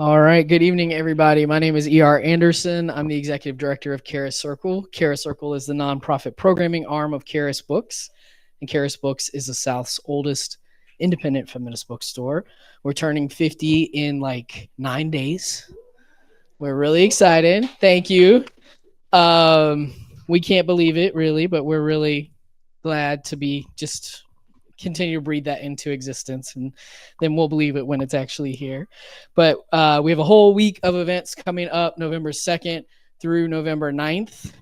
All right. Good evening, everybody. My name is E.R. Anderson. I'm the executive director of Charis Circle. Charis Circle is the nonprofit programming arm of Charis Books, and Charis Books is the South's oldest independent feminist bookstore. We're turning 50 in like 9 days. We're really excited. Thank you. Um, we can't believe it, really, but we're really glad to be just continue to breathe that into existence, and then we'll believe it when it's actually here. But we have a whole week of events coming up November 2nd through November 9th.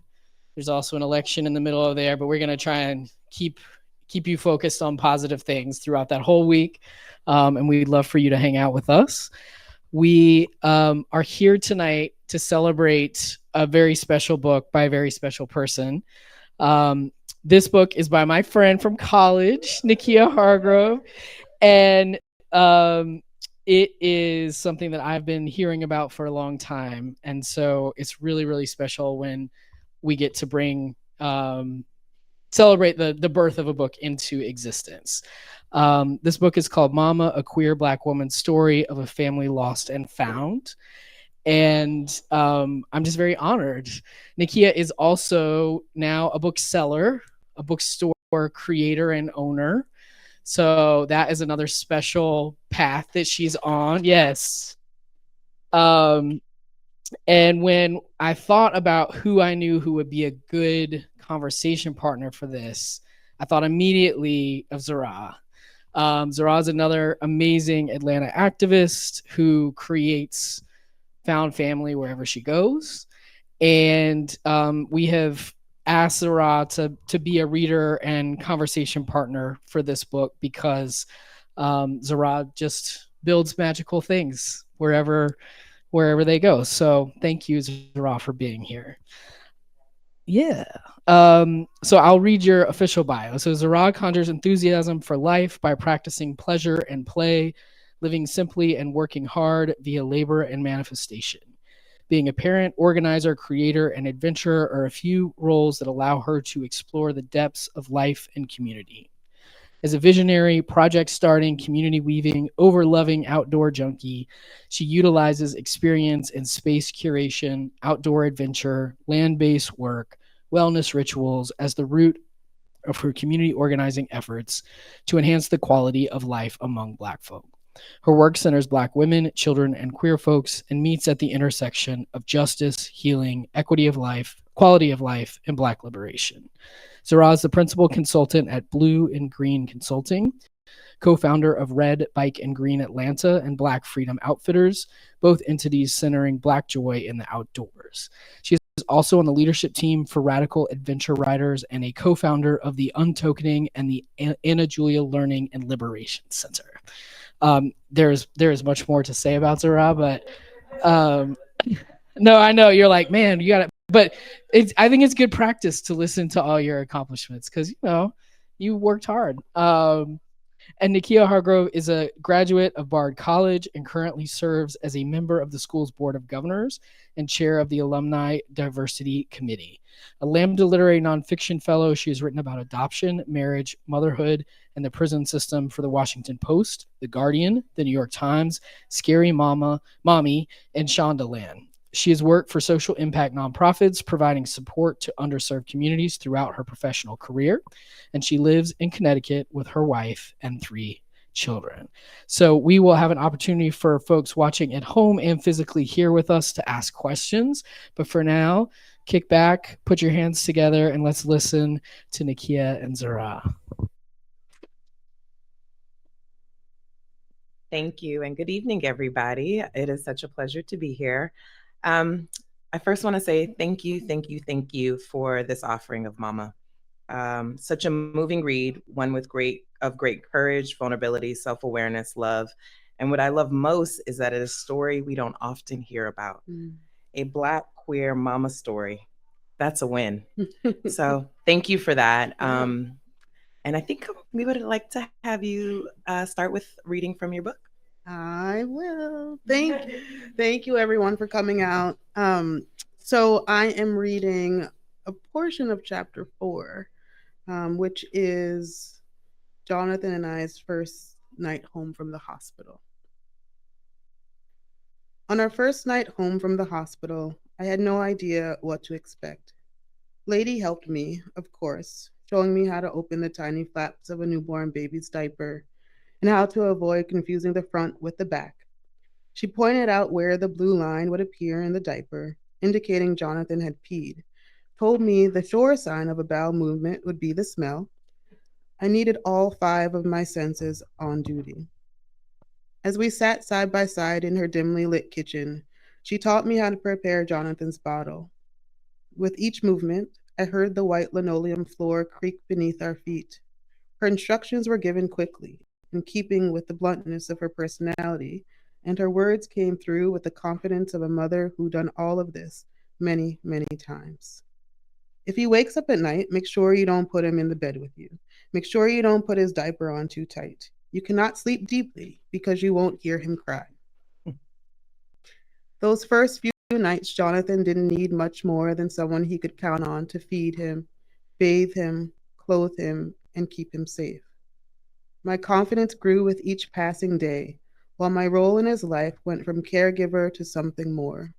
There's also an election in the middle of there, but we're going to try and keep you focused on positive things throughout that whole week. And we'd love for you to hang out with us. We are here tonight to celebrate a very special book by a very special person. This book is by my friend from college, Nikkya Hargrove, and it is something that I've been hearing about for a long time, and so it's really, really special when we get to bring celebrate the birth of a book into existence. This book is called Mama, a Queer Black Woman's Story of a Family Lost and Found. And I'm just very honored. Nikkya is also now a bookseller, a bookstore creator and owner. So that is another special path that she's on. Yes. Um, and when I thought about who I knew who would be a good conversation partner for this, I thought immediately of Zahra. Zahra is another amazing Atlanta activist who creates found family wherever she goes. And we have asked Zahra to be a reader and conversation partner for this book because Zahra just builds magical things wherever they go. So thank you, Zahra, for being here. Yeah. So I'll read your official bio. So Zahra conjures enthusiasm for life by practicing pleasure and play, living simply and working hard via labor and manifestation. Being a parent, organizer, creator, and adventurer are a few roles that allow her to explore the depths of life and community. As a visionary, project starting, community weaving, over-loving outdoor junkie, she utilizes experience in space curation, outdoor adventure, land-based work, wellness rituals as the root of her community organizing efforts to enhance the quality of life among Black folk. Her work centers Black women, children, and queer folks and meets at the intersection of justice, healing, equity of life, quality of life, and Black liberation. Zahra is the principal consultant at Blue and Green Consulting, co-founder of Red, Bike, and Green Atlanta and Black Freedom Outfitters, both entities centering Black joy in the outdoors. She is also on the leadership team for Radical Adventure Riders and a co-founder of the Untokening and the Anna Julia Learning and Liberation Center. There's much more to say about Zahra, but no, I know you're like, man, you got it. But I think it's good practice to listen to all your accomplishments because you worked hard. And Nikkya Hargrove is a graduate of Bard College and currently serves as a member of the school's Board of Governors and chair of the Alumni Diversity Committee. A Lambda Literary Nonfiction Fellow, she has written about adoption, marriage, motherhood, and the prison system for the Washington Post, The Guardian, The New York Times, Scary Mommy, and Shondaland. She has worked for social impact nonprofits, providing support to underserved communities throughout her professional career. And she lives in Connecticut with her wife and 3 children. So we will have an opportunity for folks watching at home and physically here with us to ask questions. But for now, kick back, put your hands together, and let's listen to Nikkya and Zahra. Thank you, and good evening, everybody. It is such a pleasure to be here. I first want to say thank you for this offering of Mama. Such a moving read, one with great courage, vulnerability, self-awareness, love. And what I love most is that it is a story we don't often hear about. A Black queer mama story. That's a win. So thank you for that. And I think we would like to have you start with reading from your book. I will. Thank you everyone for coming out. So I am reading a portion of chapter 4, which is Jonathan and I's first night home from the hospital. On our first night home from the hospital, I had no idea what to expect. Lady helped me, of course, showing me how to open the tiny flaps of a newborn baby's diaper and how to avoid confusing the front with the back. She pointed out where the blue line would appear in the diaper, indicating Jonathan had peed, told me the sure sign of a bowel movement would be the smell. I needed all five of my senses on duty. As we sat side by side in her dimly lit kitchen, she taught me how to prepare Jonathan's bottle. With each movement, I heard the white linoleum floor creak beneath our feet. Her instructions were given quickly, in keeping with the bluntness of her personality, and her words came through with the confidence of a mother who done all of this many, many times. If he wakes up at night, make sure you don't put him in the bed with you. Make sure you don't put his diaper on too tight. You cannot sleep deeply because you won't hear him cry. Those first few nights, Jonathan didn't need much more than someone he could count on to feed him, bathe him, clothe him, and keep him safe. My confidence grew with each passing day, while my role in his life went from caregiver to something more.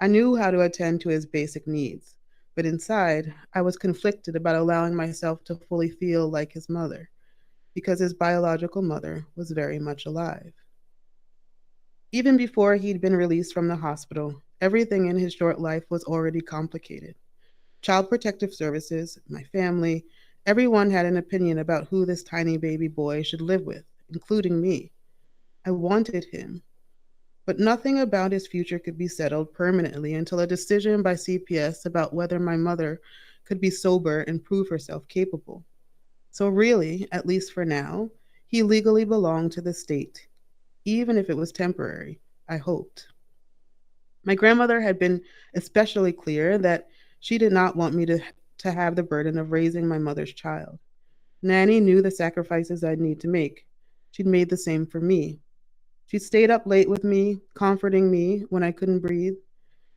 I knew how to attend to his basic needs, but inside, I was conflicted about allowing myself to fully feel like his mother, because his biological mother was very much alive. Even before he'd been released from the hospital, everything in his short life was already complicated. Child Protective Services, my family, everyone had an opinion about who this tiny baby boy should live with, including me. I wanted him, but nothing about his future could be settled permanently until a decision by CPS about whether my mother could be sober and prove herself capable. So, really, at least for now, he legally belonged to the state, even if it was temporary, I hoped. My grandmother had been especially clear that she did not want me to have the burden of raising my mother's child. Nanny knew the sacrifices I'd need to make. She'd made the same for me. She'd stayed up late with me, comforting me when I couldn't breathe.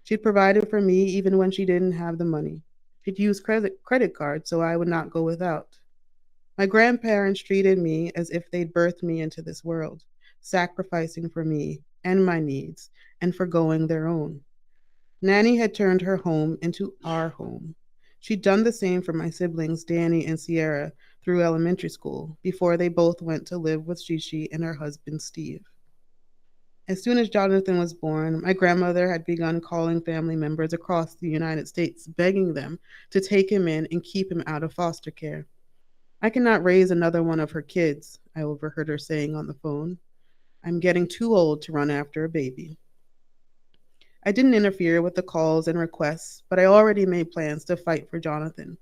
She'd provided for me even when she didn't have the money. She'd used credit cards so I would not go without. My grandparents treated me as if they'd birthed me into this world, sacrificing for me and my needs and forgoing their own. Nanny had turned her home into our home. She'd done the same for my siblings, Danny and Sierra, through elementary school before they both went to live with Shishi and her husband, Steve. As soon as Jonathan was born, my grandmother had begun calling family members across the United States, begging them to take him in and keep him out of foster care. I cannot raise another one of her kids, I overheard her saying on the phone. I'm getting too old to run after a baby. I didn't interfere with the calls and requests, but I already made plans to fight for Jonathan.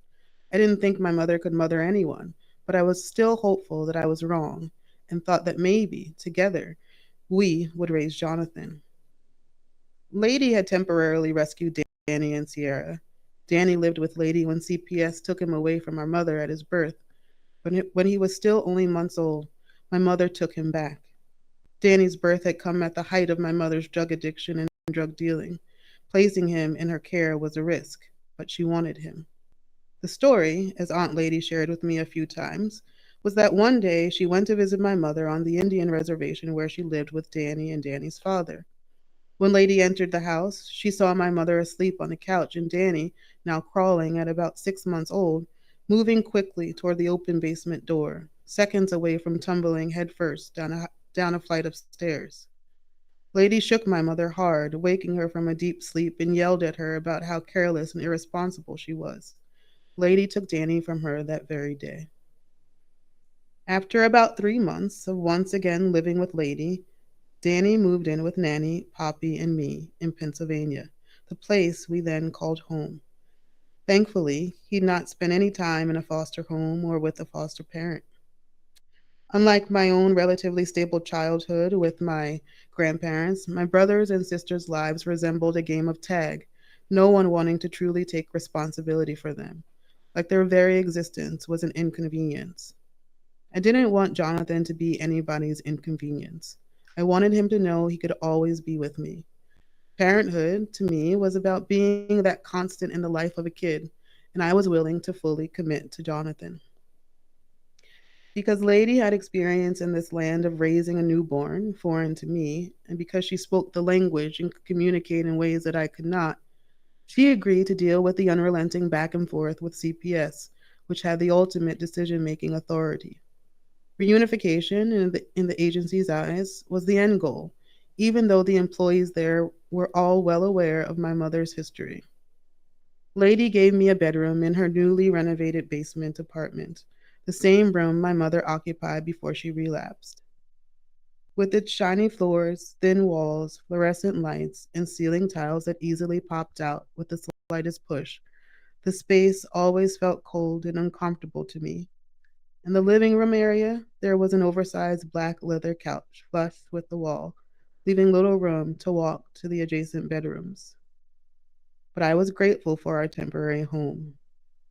I didn't think my mother could mother anyone, but I was still hopeful that I was wrong and thought that maybe, together, we would raise Jonathan. Lady had temporarily rescued Danny and Sierra. Danny lived with Lady when CPS took him away from our mother at his birth. When he was still only months old, my mother took him back. Danny's birth had come at the height of my mother's drug addiction and drug dealing. Placing him in her care was a risk, but she wanted him. The story, as Aunt Lady shared with me a few times, was that one day she went to visit my mother on the Indian reservation where she lived with Danny and Danny's father. When Lady entered the house, she saw my mother asleep on the couch and Danny, now crawling at about 6 months old, moving quickly toward the open basement door, seconds away from tumbling headfirst down a flight of stairs. Lady shook my mother hard, waking her from a deep sleep, and yelled at her about how careless and irresponsible she was. Lady took Danny from her that very day. After about 3 months of once again living with Lady, Danny moved in with Nanny, Poppy, and me in Pennsylvania, the place we then called home. Thankfully, he'd not spent any time in a foster home or with a foster parent. Unlike my own relatively stable childhood with my grandparents, my brothers and sisters' lives resembled a game of tag, no one wanting to truly take responsibility for them, like their very existence was an inconvenience. I didn't want Jonathan to be anybody's inconvenience. I wanted him to know he could always be with me. Parenthood, to me, was about being that constant in the life of a kid, and I was willing to fully commit to Jonathan. Because Lady had experience in this land of raising a newborn, foreign to me, and because she spoke the language and could communicate in ways that I could not, she agreed to deal with the unrelenting back and forth with CPS, which had the ultimate decision making authority. Reunification, in the agency's eyes, was the end goal, even though the employees there were all well aware of my mother's history. Lady gave me a bedroom in her newly renovated basement apartment, the same room my mother occupied before she relapsed. With its shiny floors, thin walls, fluorescent lights, and ceiling tiles that easily popped out with the slightest push, the space always felt cold and uncomfortable to me. In the living room area, there was an oversized black leather couch flush with the wall, leaving little room to walk to the adjacent bedrooms. But I was grateful for our temporary home.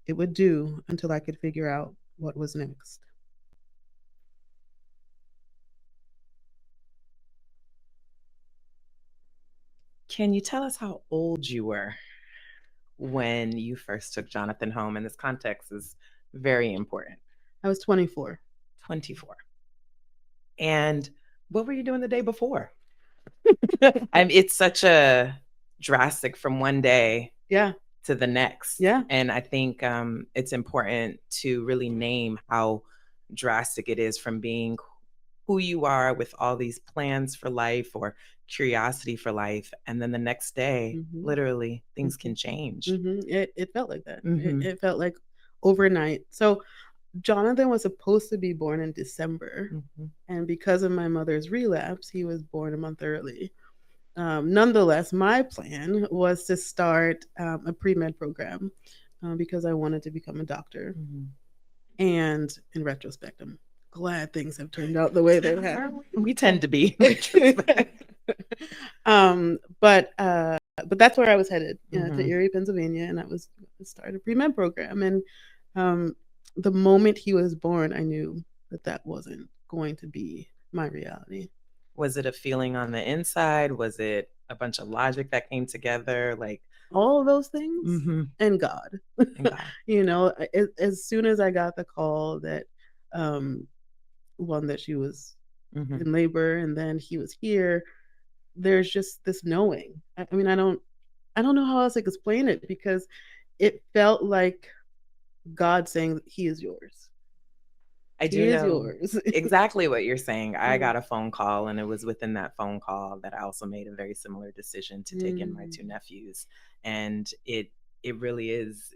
It would do until I could figure out what was next. Can you tell us how old you were when you first took Jonathan home? And this context is very important. I was 24. 24. And what were you doing the day before? It's such a drastic from one day Yeah. to the next. Yeah. And I think it's important to really name how drastic it is from being who you are with all these plans for life or curiosity for life. And then the next day, literally, things can change. It felt like that. It felt like overnight. So Jonathan was supposed to be born in December. And because of my mother's relapse, he was born a month early. Nonetheless, my plan was to start a pre-med program because I wanted to become a doctor. And in retrospect, I'm glad things have turned out the way they have. We tend to be. But that's where I was headed, to Erie, Pennsylvania, and I was start a pre-med program. And the moment he was born, I knew that wasn't going to be my reality. Was it a feeling on the inside? Was it a bunch of logic that came together? Like all of those things, and God. As soon as I got the call that one that she was in labor, and then he was here, there's just this knowing. I mean, I don't know how else to explain it, because it felt like God saying, he is yours. I do know exactly what you're saying. I got a phone call, and it was within that phone call that I also made a very similar decision to take in my two nephews. And it really is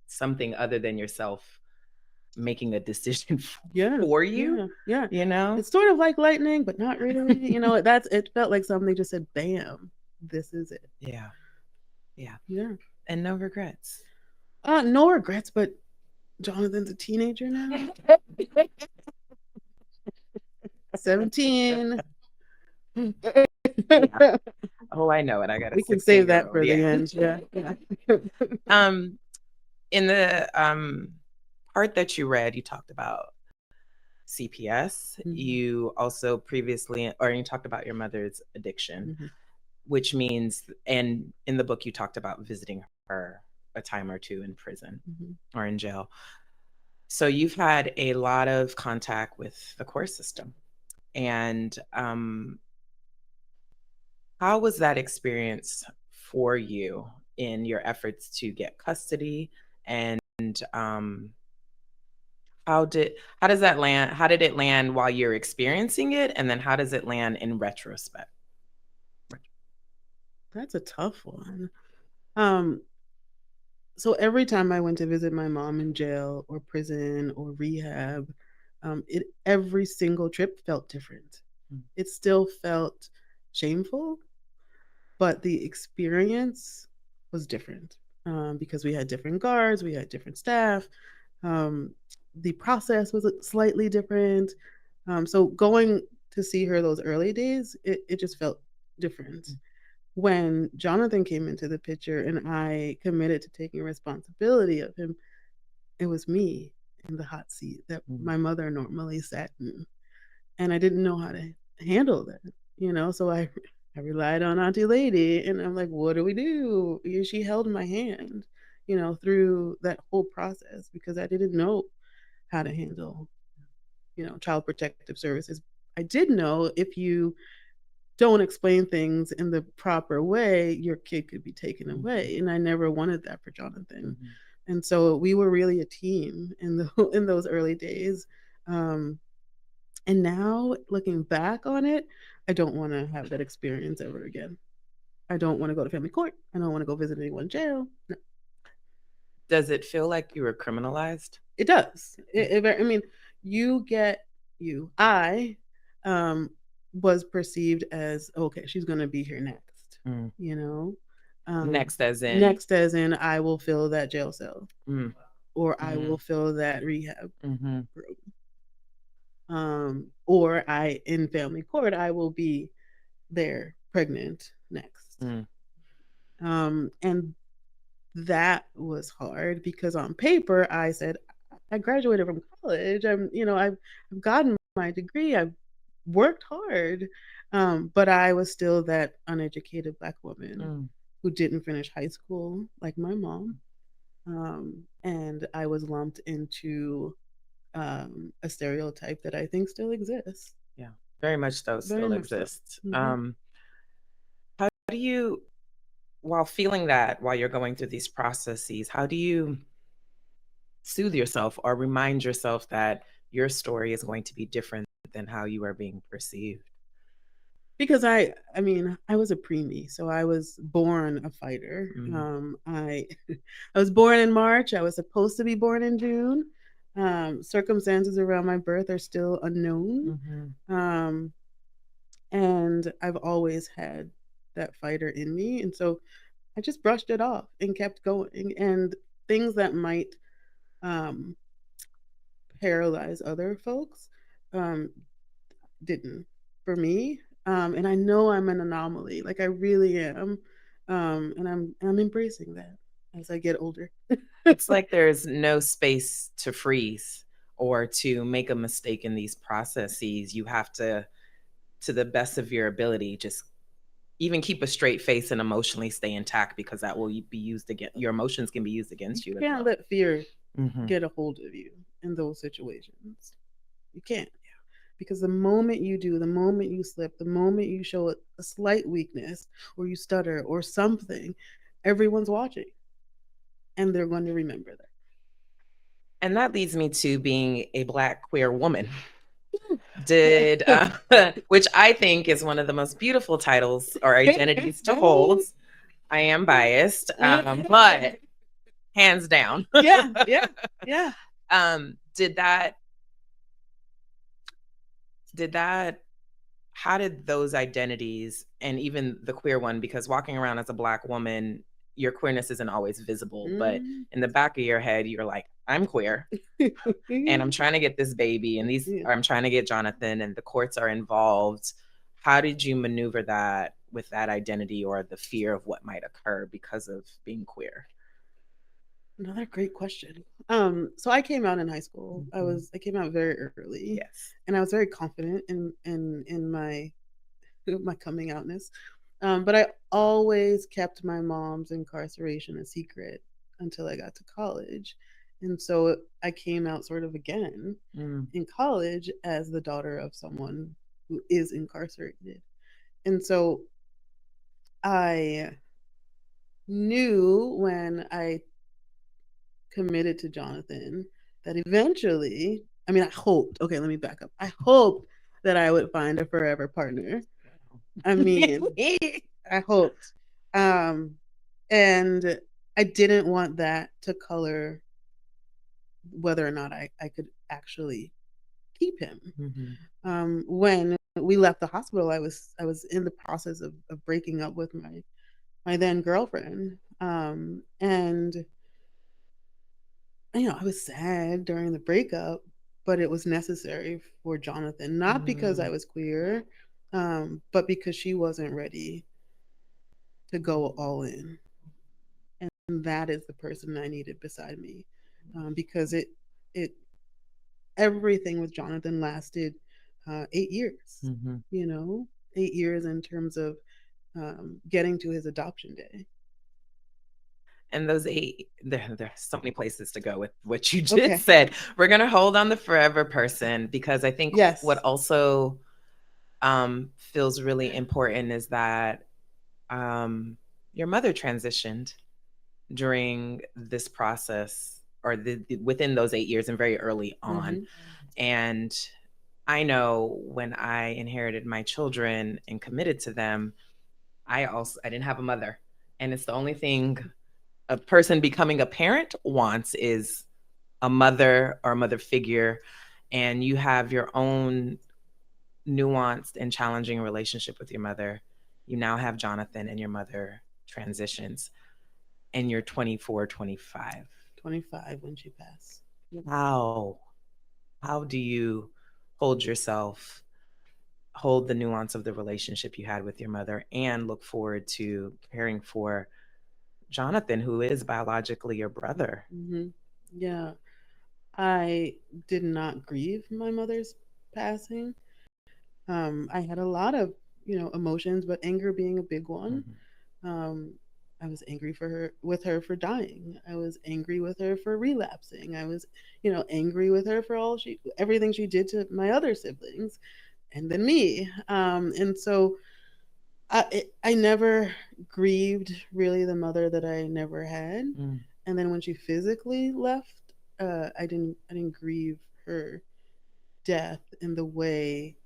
something other than yourself making a decision for you. Yeah. It's sort of like lightning, but not really. It felt like something just said, bam, this is it. Yeah. And no regrets. No regrets, but Jonathan's a teenager now. 17. Yeah. Oh, I know it. I got. We can save that for the end. Yeah. In the part that you read, you talked about CPS. You also previously, or you talked about your mother's addiction, which means, and in the book you talked about visiting her a time or two in prison or in jail. So you've had a lot of contact with the court system. And how was that experience for you in your efforts to get custody? And how did it land while you're experiencing it? And then how does it land in retrospect? That's a tough one. So every time I went to visit my mom in jail or prison or rehab, every single trip felt different. It still felt shameful, but the experience was different because we had different guards, we had different staff. The process was slightly different. So going to see her those early days, it just felt different. When Jonathan came into the picture and I committed to taking responsibility of him, it was me in the hot seat that my mother normally sat in. And I didn't know how to handle that, so I relied on Auntie Lady, and I'm like, what do we do? She held my hand, through that whole process, because I didn't know how to handle Child Protective Services. I did know if you don't explain things in the proper way, your kid could be taken away. And I never wanted that for Jonathan. And so we were really a team in those early days. And now looking back on it, I don't want to have that experience ever again. I don't want to go to family court. I don't want to go visit anyone in jail. No. Does it feel like you were criminalized? It does. I mean, I was perceived as, okay, she's going to be here next. Next as in? Next as in, I will fill that jail cell. Or I will fill that rehab room. Or in family court, I will be there pregnant next. And that was hard because on paper I said I graduated from college. I've gotten my degree. I've worked hard, but I was still that uneducated Black woman who didn't finish high school like my mom, and I was lumped into a stereotype that I think still exists. Yeah, very much so. Still exists. So. How do you, while feeling that, while you're going through these processes, how do you soothe yourself or remind yourself that your story is going to be different than how you are being perceived? Because I was a preemie, so I was born a fighter. I was born in March. I was supposed to be born in June. Circumstances around my birth are still unknown. And I've always had that fighter in me. And so I just brushed it off and kept going. And things that might paralyze other folks didn't for me. And I know I'm an anomaly. Like I really am. And I'm embracing that as I get older. It's like there's no space to freeze or to make a mistake in these processes. You have to the best of your ability, just even keep a straight face and emotionally stay intact, because that will be used against your emotions can be used against you. You can't let fear get a hold of you in those situations. You can't. Because the moment you do, the moment you slip, the moment you show a slight weakness or you stutter or something, everyone's watching and they're going to remember that. And that leads me to being a Black queer woman. Which I think is one of the most beautiful titles or identities to hold. I am biased, but hands down. Yeah. How did those identities, and even the queer one, because walking around as a Black woman, your queerness isn't always visible, but in the back of your head, you're like, I'm queer and I'm trying to get this baby and I'm trying to get Jonathan, and the courts are involved. How did you maneuver that with that identity or the fear of what might occur because of being queer? Another great question. So I came out in high school. I came out very early. Yes. And I was very confident in my coming outness. But I always kept my mom's incarceration a secret until I got to college. And so I came out sort of again in college as the daughter of someone who is incarcerated. And so I knew when I committed to Jonathan that eventually, I hoped, okay, let me back up. I hoped that I would find a forever partner. I hoped. And I didn't want that to color whether or not I could actually keep him. When we left the hospital, I was in the process of breaking up with my then girlfriend. And I was sad during the breakup, but it was necessary for Jonathan, not because I was queer, but because she wasn't ready to go all in. And that is the person I needed beside me, because it everything with Jonathan lasted 8 years. 8 years in terms of getting to his adoption day. And those 8, there's so many places to go with what you just said. We're going to hold on the forever person, because I think what also feels really important is that your mother transitioned during this process, or within those 8 years and very early on. And I know when I inherited my children and committed to them, I didn't have a mother. And it's the only thing a person becoming a parent wants is a mother or a mother figure. And you have your own nuanced and challenging relationship with your mother. You now have Jonathan, and your mother transitions, and you're 24, 25. 25 when she passed. How do you hold yourself, hold the nuance of the relationship you had with your mother, and look forward to caring for Jonathan, who is biologically your brother? Yeah, I did not grieve my mother's passing. I had a lot of, emotions, but anger being a big one. I was angry with her for dying. I was angry with her for relapsing. I was, angry with her for everything she did to my other siblings, and then me. And so I never grieved really the mother that I never had. And then when she physically left, I didn't grieve her death in the way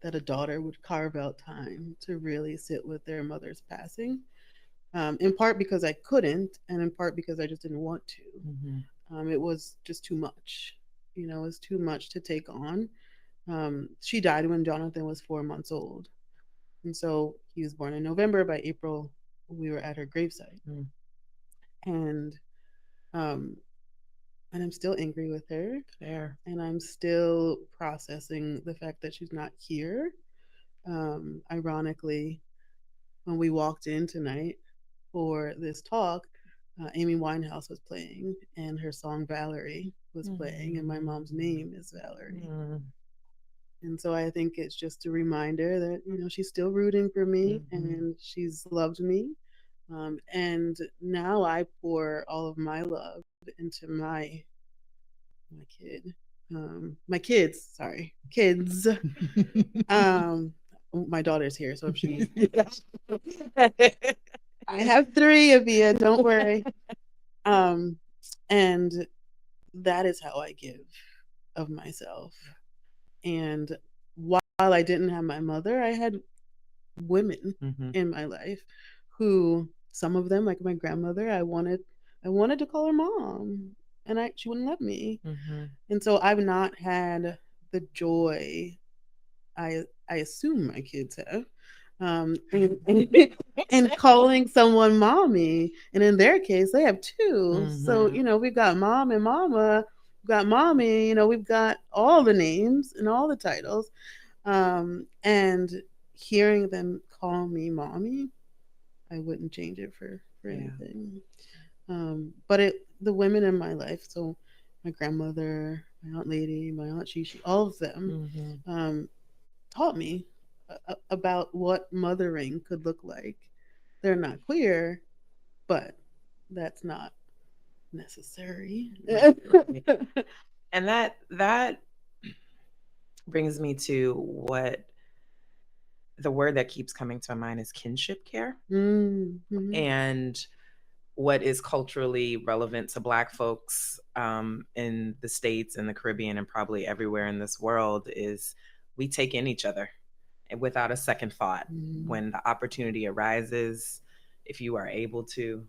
that a daughter would carve out time to really sit with their mother's passing. In part because I couldn't, and in part because I just didn't want to. It was just too much. It was too much to take on. She died when Jonathan was 4 months old. And so he was born in November. By April, we were at her gravesite. And I'm still angry with her. Fair. And I'm still processing the fact that she's not here. Ironically, when we walked in tonight for this talk, Amy Winehouse was playing, and her song Valerie was playing, and my mom's name is Valerie. And so I think it's just a reminder that, she's still rooting for me, and she's loved me. And now I pour all of my love into my kids. My daughter's here, so if she, I have 3 of you, don't worry. And that is how I give of myself. And while I didn't have my mother, I had women in my life who, some of them, like my grandmother, I wanted to call her mom, and she wouldn't let me. And so I've not had the joy I assume my kids have, and calling someone mommy. And in their case, they have 2. So, we've got mom and mama, we've got mommy, we've got all the names and all the titles. And hearing them call me mommy, I wouldn't change it for anything. But the women in my life, so my grandmother, my Aunt Lady, my Aunt Shishi, all of them, taught me about what mothering could look like. They're not queer, but that's not necessary. And that brings me to what the word that keeps coming to my mind is kinship care. And what is culturally relevant to Black folks in the States and the Caribbean and probably everywhere in this world is we take in each other without a second thought. When the opportunity arises, if you are able to,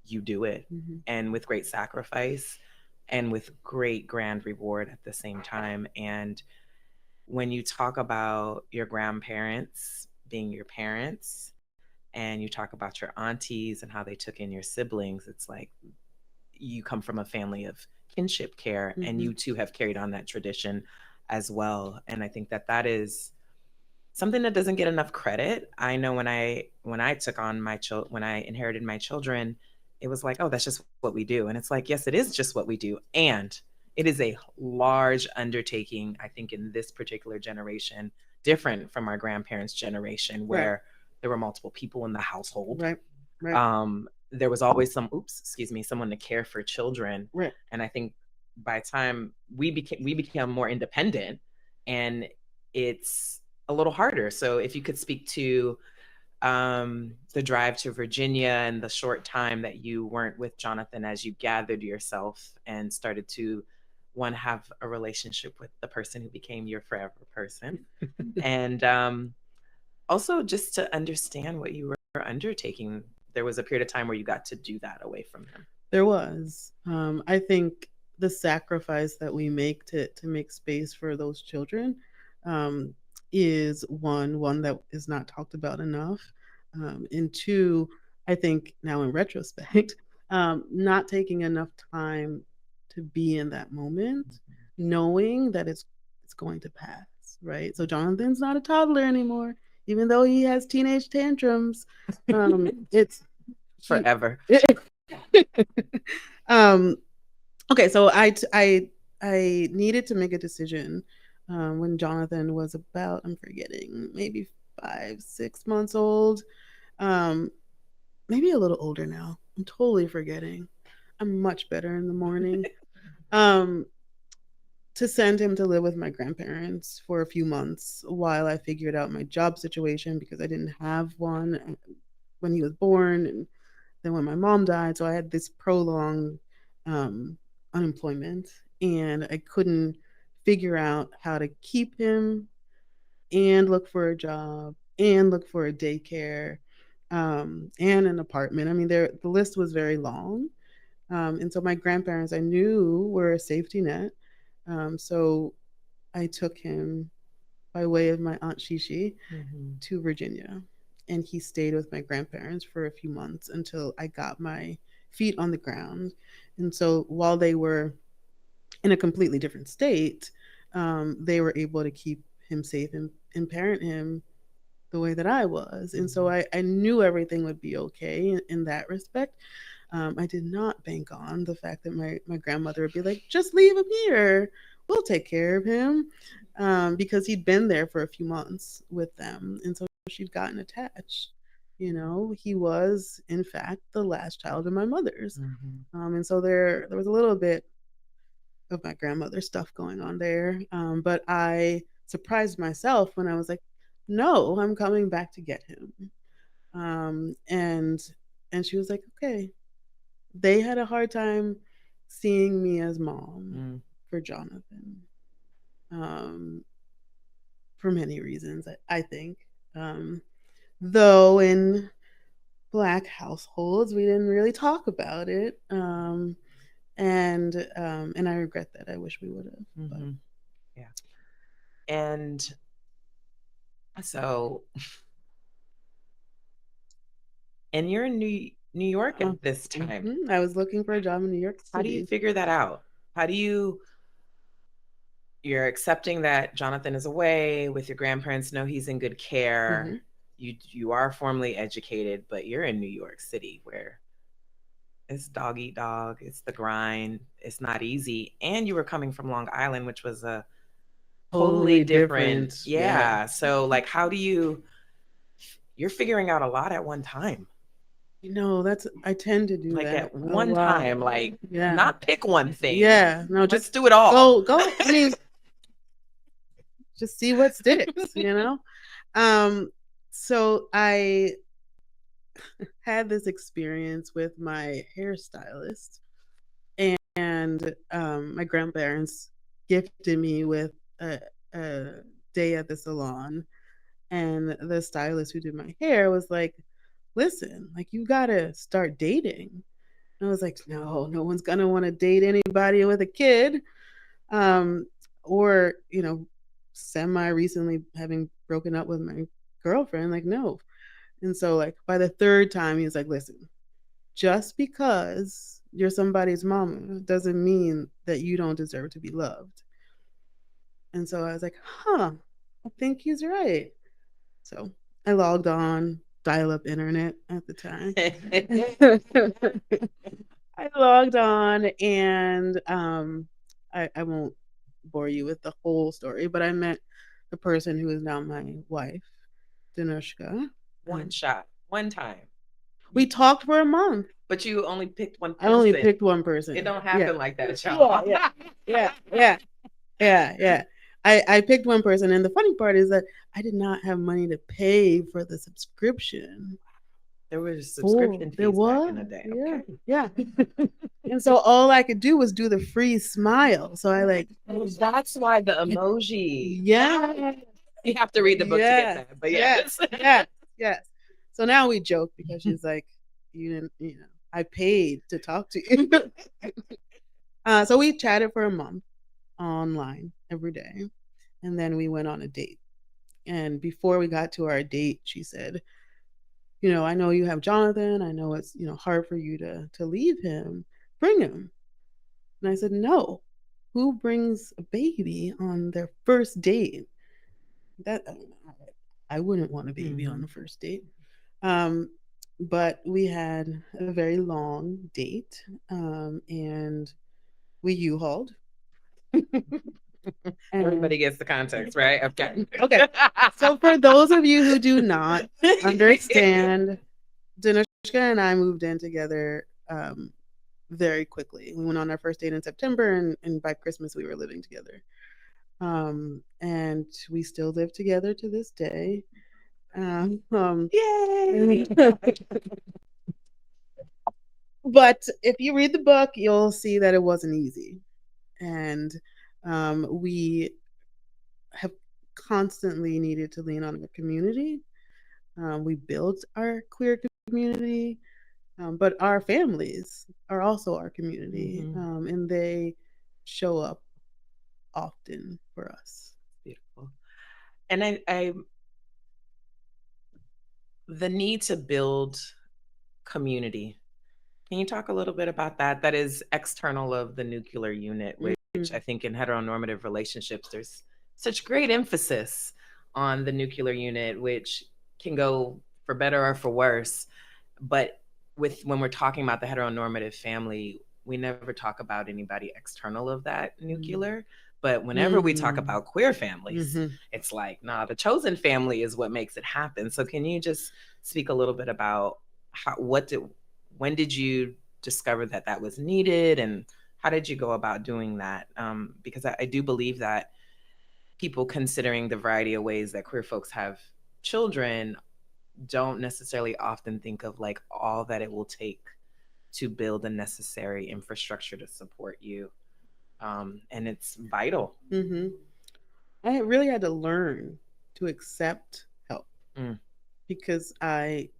you do it, and with great sacrifice and with great grand reward at the same time. And when you talk about your grandparents being your parents, and you talk about your aunties and how they took in your siblings, it's like you come from a family of kinship care, and you too have carried on that tradition as well. And I think that is something that doesn't get enough credit. I know when I took on when I inherited my children, it was like, oh, that's just what we do. And it's like, yes, it is just what we do. And it is a large undertaking, I think, in this particular generation, different from our grandparents' generation, where there were multiple people in the household. there was always someone to care for children. Right. And I think by the time we became more independent, and it's a little harder. So if you could speak to the drive to Virginia and the short time that you weren't with Jonathan as you gathered yourself and started to have a relationship with the person who became your forever person. And also just to understand what you were undertaking. There was a period of time where you got to do that away from him. There was. I think the sacrifice that we make to make space for those children is one that is not talked about enough. And two, I think now in retrospect, not taking enough time to be in that moment, knowing that it's going to pass, right? So Jonathan's not a toddler anymore, even though he has teenage tantrums. It's forever. Okay, so I needed to make a decision when Jonathan was about, I'm forgetting, maybe 5-6 months old, maybe a little older now. I'm totally forgetting. I'm much better in the morning. To send him to live with my grandparents for a few months while I figured out my job situation, because I didn't have one when he was born, and then when my mom died, so I had this prolonged unemployment, and I couldn't figure out how to keep him and look for a job and look for a daycare and an apartment. I mean, the list was very long. And so my grandparents, I knew, were a safety net. So I took him by way of my Aunt Shishi to Virginia. And he stayed with my grandparents for a few months until I got my feet on the ground. And so while they were in a completely different state, they were able to keep him safe and parent him the way that I was. And so I knew everything would be okay in that respect. I did not bank on the fact that my grandmother would be like, just leave him here. We'll take care of him. Because he'd been there for a few months with them. And so she'd gotten attached. You know, he was, in fact, the last child of my mother's. And so there was a little bit of my grandmother's stuff going on there. But I surprised myself when I was like, no, I'm coming back to get him. And she was like, okay. They had a hard time seeing me as mom for Jonathan. For many reasons, I think. Though in Black households, we didn't really talk about it. And I regret that. I wish we would have. Yeah. And so, and you're in New York at this time. I was looking for a job in New York City. How do you figure that out? How do you're accepting that Jonathan is away with your grandparents, know he's in good care. You are formally educated, but you're in New York City where it's dog eat dog. It's the grind. It's not easy. And you were coming from Long Island, which was a totally different. Yeah. So like, how do you're figuring out a lot at one time. You know, I tend to do like that at one time, like yeah. Not pick one thing. Yeah. No, just do it all. Go. I mean, just see what sticks, you know? So I had this experience with my hairstylist, and my grandparents gifted me with a day at the salon, and the stylist who did my hair was like, listen, like, you gotta start dating. And I was like, no one's gonna want to date anybody with a kid, or, you know, semi recently having broken up with my girlfriend, like, no. And so, like, by the third time, he was like, listen, just because you're somebody's mama doesn't mean that you don't deserve to be loved. And so I was like, I think he's right. So I logged on dial-up internet at the time. I logged on, and I won't bore you with the whole story, but I met the person who is now my wife, Danushka. One shot, one time. We talked for a month. But you only picked one I only person. picked one person. It don't happen like that, y'all. Yeah. I picked one person, and the funny part is that I did not have money to pay for the subscription. There was subscription There fees back was, in the day. yeah, Okay. yeah. And so all I could do was do the free smile. So I like, That's why the emoji. yeah, You have to read the book to get that. But yes. yes. So now we joke because she's like, you didn't, I paid to talk to you. So we chatted for a month online every day, and then we went on a date. And before we got to our date, she said, I know you have Jonathan. I know it's, hard for you to leave him. Bring him. And I said, no. Who brings a baby on their first date? That I wouldn't want a baby on the first date. But we had a very long date, and we U-hauled. Everybody gets the context, right? Okay. Okay. So for those of you who do not understand, Danushka and I moved in together very quickly. We went on our first date in September, and by Christmas we were living together. And we still live together to this day. Yay! But if you read the book, you'll see that it wasn't easy. And we have constantly needed to lean on our community. We built our queer community, but our families are also our community, and they show up often for us. Beautiful. And I the need to build community. Can you talk a little bit about that? That is external of the nuclear unit, which I think in heteronormative relationships, there's such great emphasis on the nuclear unit, which can go for better or for worse. But when we're talking about the heteronormative family, we never talk about anybody external of that nuclear. But whenever we talk about queer families, it's like, nah, the chosen family is what makes it happen. So can you just speak a little bit about when did you discover that that was needed, and how did you go about doing that? Because I do believe that people considering the variety of ways that queer folks have children don't necessarily often think of like all that it will take to build the necessary infrastructure to support you. And it's vital. I really had to learn to accept help because I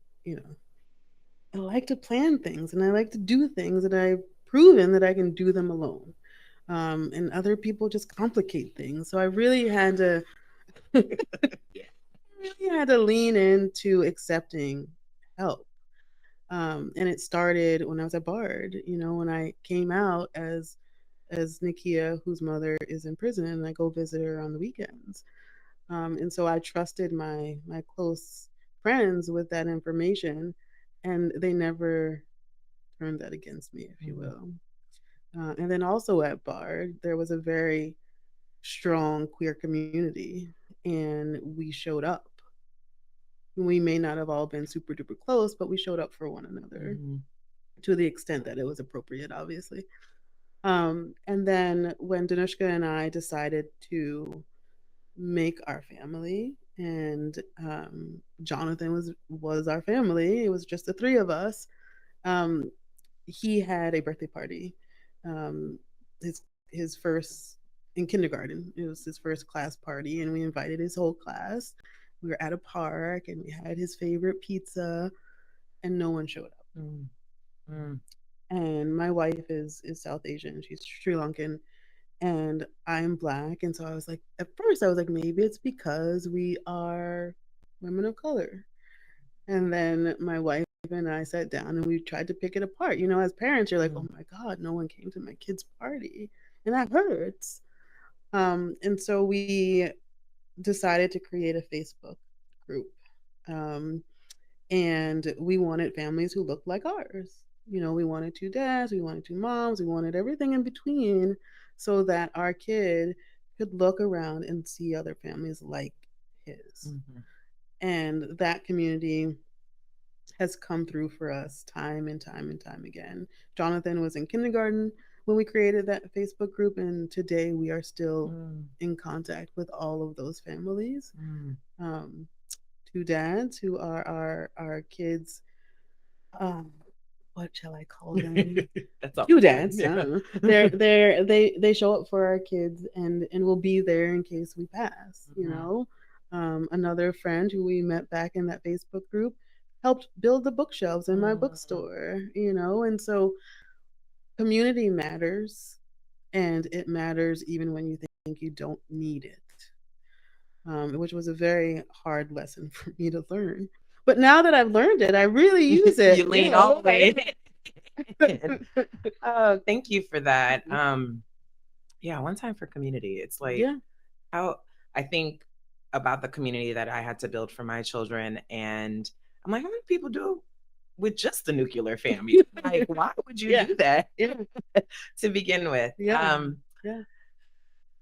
like to plan things and I like to do things, and I've proven that I can do them alone. And other people just complicate things. So I really had to lean into accepting help. And it started when I was at Bard, when I came out as Nikkya, whose mother is in prison, and I go visit her on the weekends. And so I trusted my close friends with that information, and they never turned that against me, if you will. And then also at Bard, there was a very strong queer community, and we showed up. We may not have all been super duper close, but we showed up for one another to the extent that it was appropriate, obviously. And then when Danushka and I decided to make our family, and Jonathan was our family, it was just the three of us. He had a birthday party. Um, his first in kindergarten. It was his first class party, and we invited his whole class. We were at a park, and we had his favorite pizza, and no one showed up. And my wife is South Asian. She's Sri Lankan, and I'm Black. And so I was like, at first, I was like, maybe it's because we are women of color. And then my wife and I sat down and we tried to pick it apart. As parents, you're like, oh my God, no one came to my kid's party. And that hurts. And so we decided to create a Facebook group. And we wanted families who looked like ours. We wanted two dads, we wanted two moms, we wanted everything in between so that our kid could look around and see other families like his. And that community has come through for us time and time and time again. Jonathan was in kindergarten when we created that Facebook group, and today we are still in contact with all of those families. Um, two dads who are our kids. Um, what shall I call them? That's all. Two dads. Yeah. I don't know. They show up for our kids and will be there in case we pass. You know, another friend who we met back in that Facebook group helped build the bookshelves in my bookstore. You know, and so community matters, and it matters even when you think you don't need it. Which was a very hard lesson for me to learn. But now that I've learned it, I really use it. You lean all the way. Oh, thank you for that. Yeah, one time for community. It's like how I think about the community that I had to build for my children, and I'm like, how many people do with just the nuclear family? Like, why would you do that to begin with?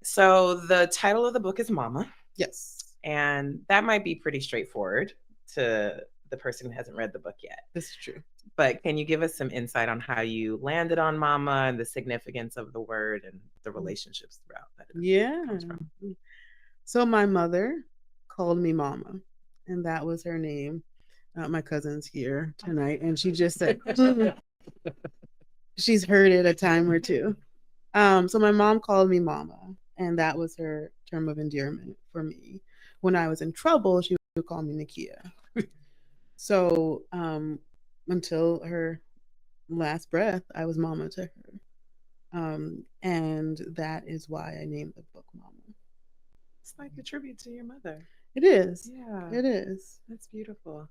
So the title of the book is Mama. Yes. And that might be pretty straightforward to the person who hasn't read the book yet. This is true. But can you give us some insight on how you landed on Mama and the significance of the word and the relationships throughout that? Comes from? So my mother called me Mama, and that was her name. My cousin's here tonight, and she just said she's heard it a time or two. So my mom called me Mama, and that was her term of endearment for me. When I was in trouble, she would call me Nikkya. So until her last breath, I was Mama to her. And that is why I named the book Mama. It's like a tribute to your mother. It is. Yeah. It is. That's beautiful.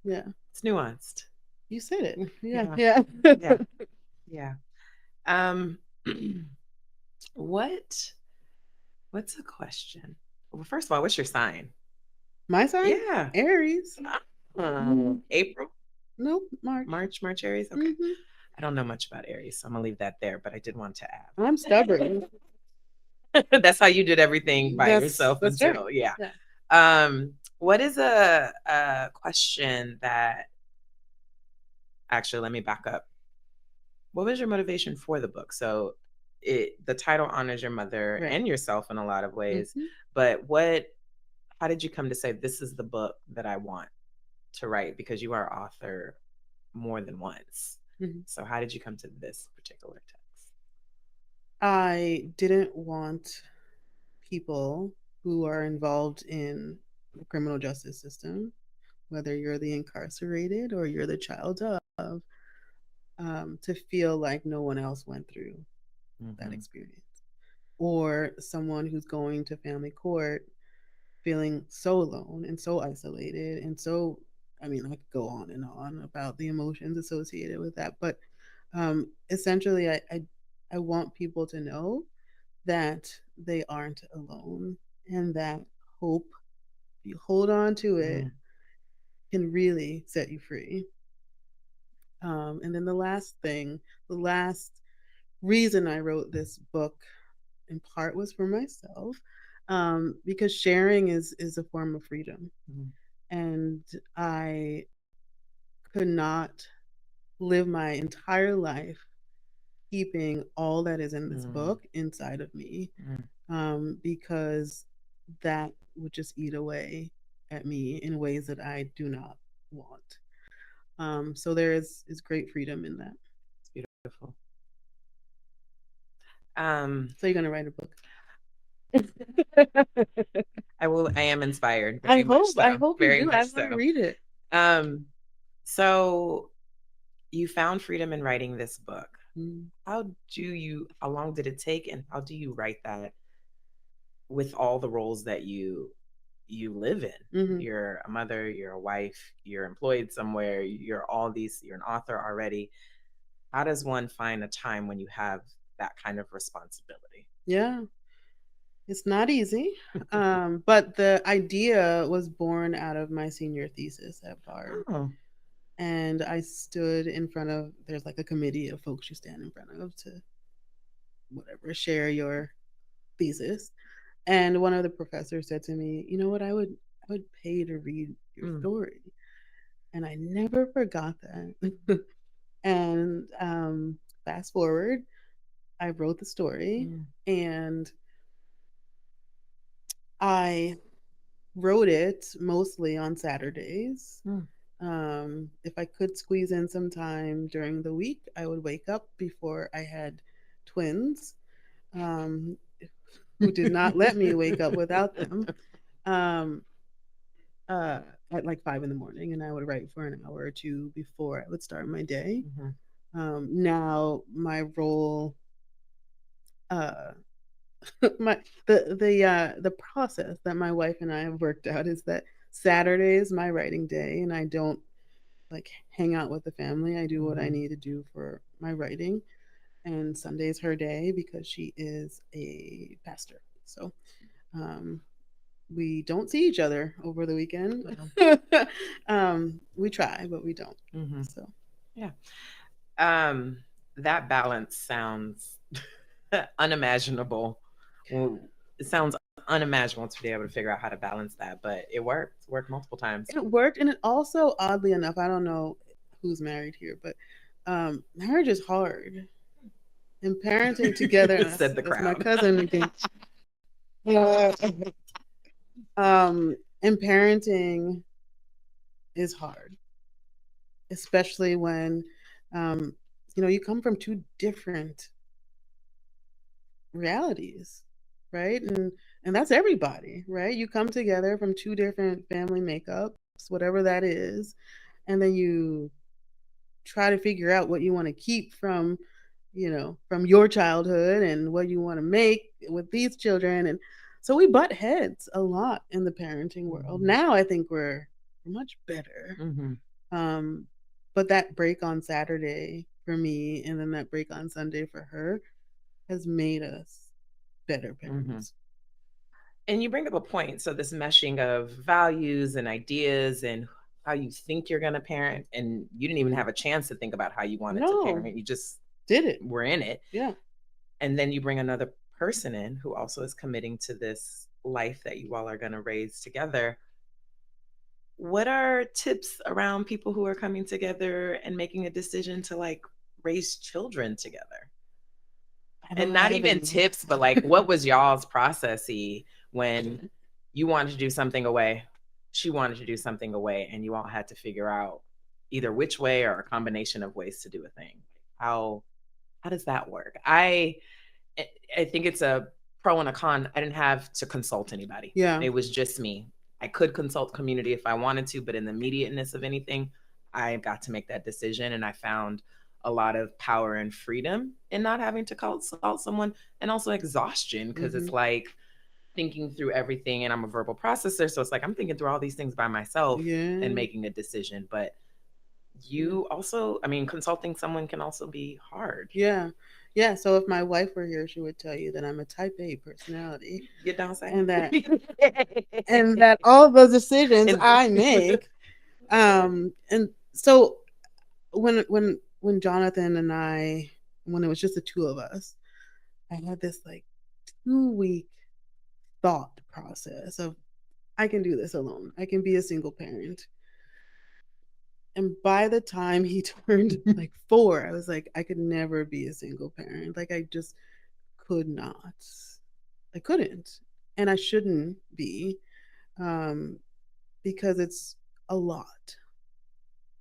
Yeah. It's nuanced. You said it. Yeah. Yeah. What's a question? Well, first of all, what's your sign? My sign? Yeah. Aries. April? Nope. March. March, Aries? Okay. I don't know much about Aries, so I'm gonna leave that there, but I did want to add. I'm stubborn. That's how you did everything by yourself until right. Yeah. What is a question that actually, let me back up. What was your motivation for the book? So the title honors your mother and yourself in a lot of ways, but how did you come to say this is the book that I want to write? Because you are author more than once. So how did you come to this particular text? I didn't want people who are involved in the criminal justice system, whether you're the incarcerated or you're the child of, to feel like no one else went through that experience. Or someone who's going to family court feeling so alone and so isolated and so, I mean, I could go on and on about the emotions associated with that, but essentially I want people to know that they aren't alone, and that hope, if you hold on to it, can really set you free. And then the last reason I wrote this book in part was for myself, because sharing is a form of freedom. And I could not live my entire life keeping all that is in this book inside of me, because that would just eat away at me in ways that I do not want. So there is great freedom in that. It's beautiful. So you're gonna write a book? I will. I am inspired. I hope. So. I hope very you do. much I want to so. read it. So you found freedom in writing this book. How long did it take, and how do you write that with all the roles that you live in? You're a mother, you're a wife, you're employed somewhere, you're an author already. How does one find a time when you have that kind of responsibility? Yeah, it's not easy. But the idea was born out of my senior thesis at Bard. And I stood in front of, there's like a committee of folks you stand in front of to share your thesis. And one of the professors said to me, you know what, I would pay to read your story. And I never forgot that. And fast forward, I wrote the story, and I wrote it mostly on Saturdays. If I could squeeze in some time during the week, I would wake up before I had twins, um, who did not let me wake up without them, um, at like 5 in the morning, and I would write for an hour or two before I would start my day. Now my role, uh, the process that my wife and I have worked out is that Saturday is my writing day, and I don't like hang out with the family. I do what I need to do for my writing, and Sunday is her day because she is a pastor. So we don't see each other over the weekend. We try, but we don't. So yeah, that balance sounds unimaginable. Well, it sounds unimaginable to be able to figure out how to balance that, but it worked. It worked multiple times. It worked, and it also, oddly enough, I don't know who's married here, but marriage is hard, and parenting together. Said the crowd. My cousin again. And parenting is hard, especially when you come from two different realities, right? And that's everybody, right? You come together from two different family makeups, whatever that is, and then you try to figure out what you want to keep from your childhood and what you want to make with these children. And so we butt heads a lot in the parenting world. Now I think we're much better. But that break on Saturday for me, and then that break on Sunday for her, has made us better parents. And you bring up a point. So this meshing of values and ideas and how you think you're going to parent, and you didn't even have a chance to think about how you wanted to parent. You just did it. Were in it. Yeah. And then you bring another person in who also is committing to this life that you all are going to raise together. What are tips around people who are coming together and making a decision to like raise children together? And not even tips, but like, what was y'all's processy when you wanted to do something away, she wanted to do something away, and you all had to figure out either which way or a combination of ways to do a thing? How does that work? I think it's a pro and a con. I didn't have to consult anybody. Yeah. It was just me. I could consult community if I wanted to, but in the immediateness of anything, I got to make that decision. And I found a lot of power and freedom in not having to consult someone, and also exhaustion, because it's like thinking through everything, and I'm a verbal processor. So it's like I'm thinking through all these things by myself and making a decision. But you also, I mean, consulting someone can also be hard. Yeah. Yeah. So if my wife were here, she would tell you that I'm a type A personality. You don't say. And that and that all those decisions I make. And so when Jonathan and I, when it was just the two of us, I had this like 2-week thought process of, I can do this alone. I can be a single parent. And by the time he turned like 4, I was like, I could never be a single parent. Like, I just could not. I couldn't. And I shouldn't be, because it's a lot.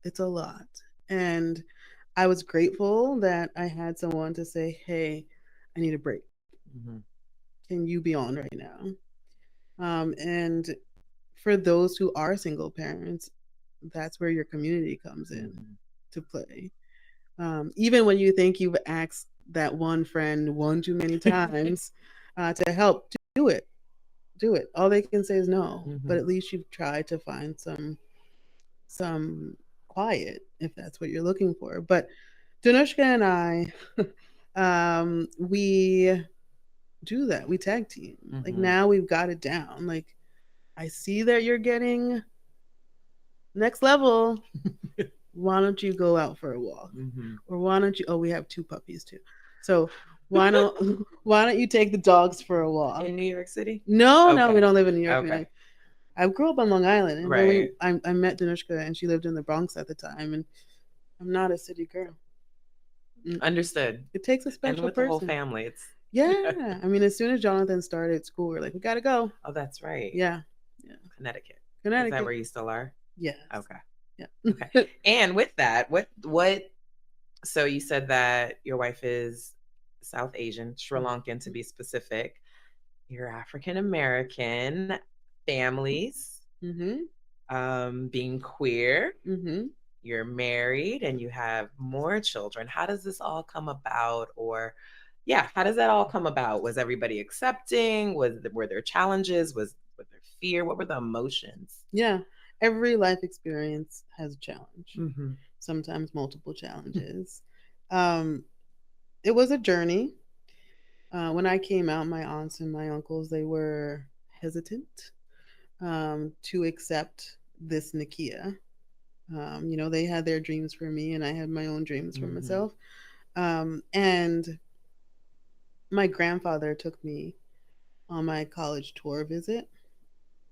It's a lot. And I was grateful that I had someone to say, hey, I need a break. Can you be on right now? And for those who are single parents, that's where your community comes in to play. Even when you think you've asked that one friend one too many times to help, do it. All they can say is no, but at least you've tried to find some quiet, if that's what you're looking for. But Danushka and I, we do that. We tag team. Like, now we've got it down. Like, I see that you're getting next level. Why don't you go out for a walk? Or why don't you, we have 2 puppies too. So why don't you take the dogs for a walk? In New York City? No, we don't live in New York. Okay. I grew up on Long Island, and when Right. I met Danushka, and she lived in the Bronx at the time, and I'm not a city girl. Understood. It takes a And special with the whole person. family, it's Yeah, I mean, as soon as Jonathan started school, we're like, we gotta go. oh, that's right. Yeah, yeah. Connecticut. Is that Connecticut. where you still are? Yes. Okay. Yeah. Okay. And with that, what so you said that your wife is South Asian, Sri Lankan to be specific. You're African American, families, being queer, you're married, and you have more children. How does this all come about? Or, yeah, how does that all come about? Was everybody accepting? Were there challenges? Was there fear? What were the emotions? Yeah, every life experience has a challenge. Sometimes multiple challenges. It was a journey. When I came out, my aunts and my uncles, they were hesitant to accept this Nikkya. They had their dreams for me, and I had my own dreams for myself. And my grandfather took me on my college tour visit,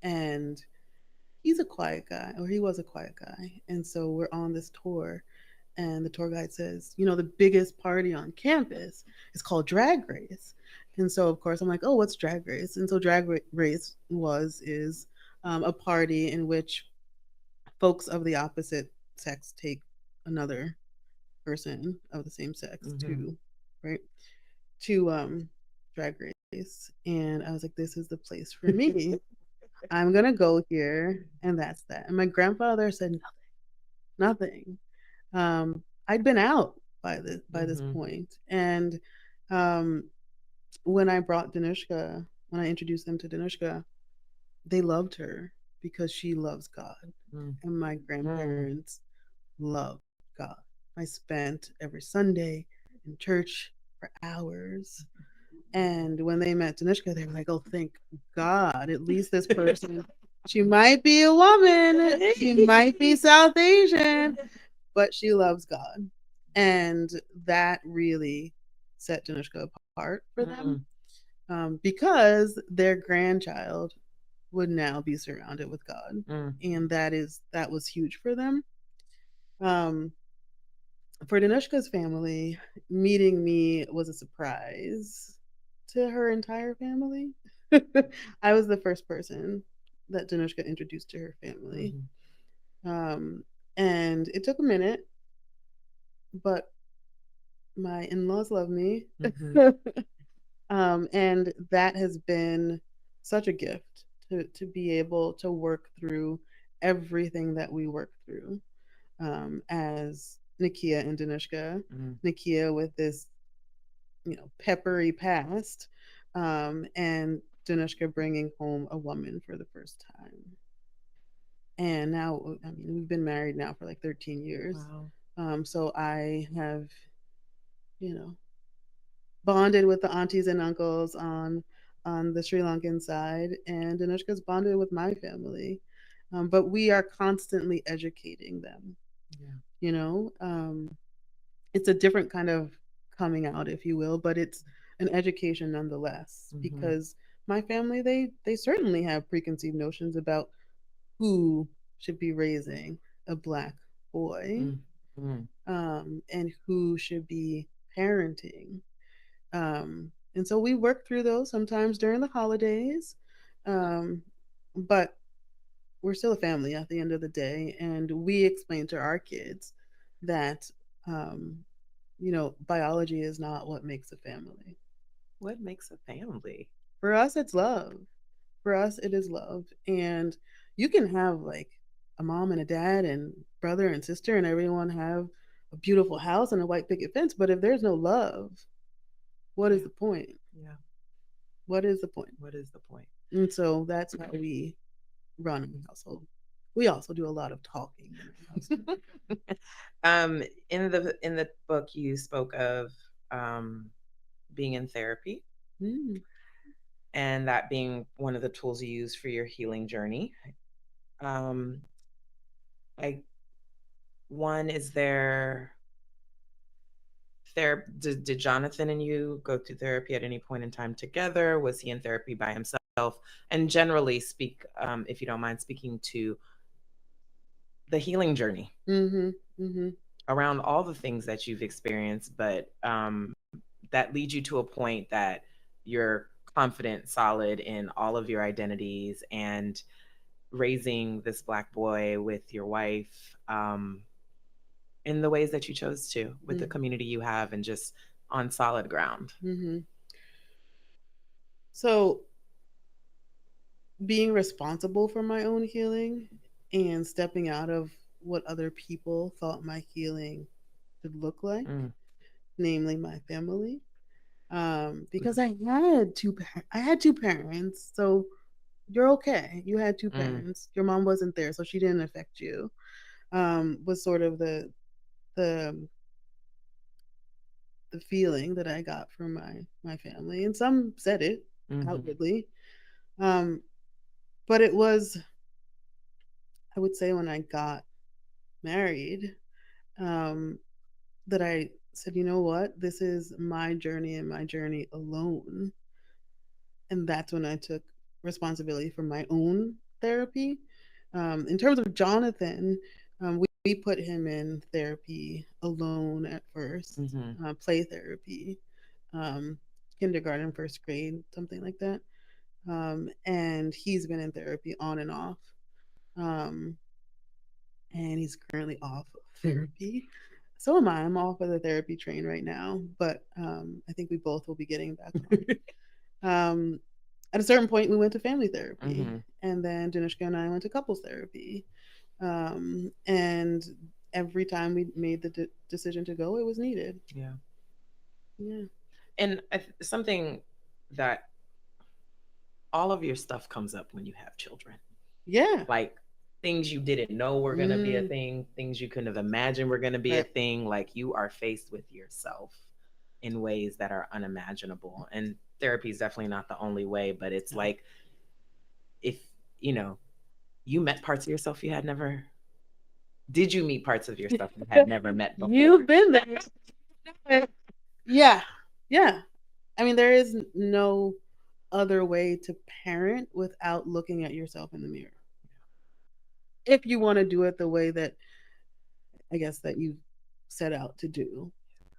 and he's a quiet guy, or he was a quiet guy. And so we're on this tour, and the tour guide says, the biggest party on campus is called Drag Race. And so, of course, I'm like, oh, what's Drag Race? And so, Race is a party in which folks of the opposite sex take another person of the same sex to, right, to Drag Race. And I was like, this is the place for me. I'm gonna go here, and that's that. And my grandfather said nothing. I'd been out by this point, and when I brought Danushka, when I introduced them to Danushka, they loved her because she loves God, and my grandparents love God. I spent every Sunday in church for hours. And when they met Danushka, they were like, oh, thank God. At least this person, she might be a woman, she might be South Asian, but she loves God. And that really set Danushka apart for them because their grandchild would now be surrounded with God. And that was huge for them. For Danushka's family, meeting me was a surprise to her entire family. I was the first person that Danushka introduced to her family. And it took a minute, but my in-laws love me. And that has been such a gift to be able to work through everything that we work through as Nikkya and Danushka. Nikkya with this, peppery past, and Danushka bringing home a woman for the first time. And now, I mean, we've been married now for like 13 years. Wow. So I have, you know, bonded with the aunties and uncles on the Sri Lankan side, and Danushka's bonded with my family. But we are constantly educating them. Yeah. It's a different kind of coming out, if you will, but it's an education nonetheless. Because my family, they certainly have preconceived notions about who should be raising a Black boy, and who should be parenting. And so we work through those sometimes during the holidays, but we're still a family at the end of the day, and we explain to our kids that biology is not what makes a family. What makes a family? For us, it's love. For us, it is love. And you can have like a mom and a dad and brother and sister, and everyone have a beautiful house and a white picket fence. But if there's no love, what is the point? Yeah. What is the point? What is the point? And so that's how we run a household. We also do a lot of talking. In the book, you spoke of being in therapy, and that being one of the tools you use for your healing journey. Is there did Jonathan and you go to therapy at any point in time together? Was he in therapy by himself? and generally speak, if you don't mind speaking to the healing journey around all the things that you've experienced, but that leads you to a point that you're confident, solid in all of your identities, and raising this Black boy with your wife in the ways that you chose to, with the community you have, and just on solid ground. So being responsible for my own healing and stepping out of what other people thought my healing should look like, namely my family, because I had two parents, so you're okay. You had two parents. Your mom wasn't there, so she didn't affect you. Was sort of the feeling that I got from my family, and some said it outwardly. But it was, I would say, when I got married, that I said, you know what, this is my journey and my journey alone. And that's when I took responsibility for my own therapy. In terms of Jonathan, we put him in therapy alone at first, play therapy, kindergarten, first grade, something like that. And he's been in therapy on and off. And he's currently off of therapy. So am I. I'm off of the therapy train right now, but I think we both will be getting back on. At a certain point, we went to family therapy, and then Danushka and I went to couples therapy. And every time we made the decision to go, it was needed. Yeah. And something that all of your stuff comes up when you have children. Yeah. Like things you didn't know were going to be a thing, things you couldn't have imagined were going to be a thing. Like you are faced with yourself in ways that are unimaginable. And therapy is definitely not the only way, but it's like, if, you met parts of yourself you had never, did you meet parts of yourself you had never met before? You've been there. Yeah. Yeah. I mean, there is no other way to parent without looking at yourself in the mirror. If you want to do it the way that I guess that you set out to do,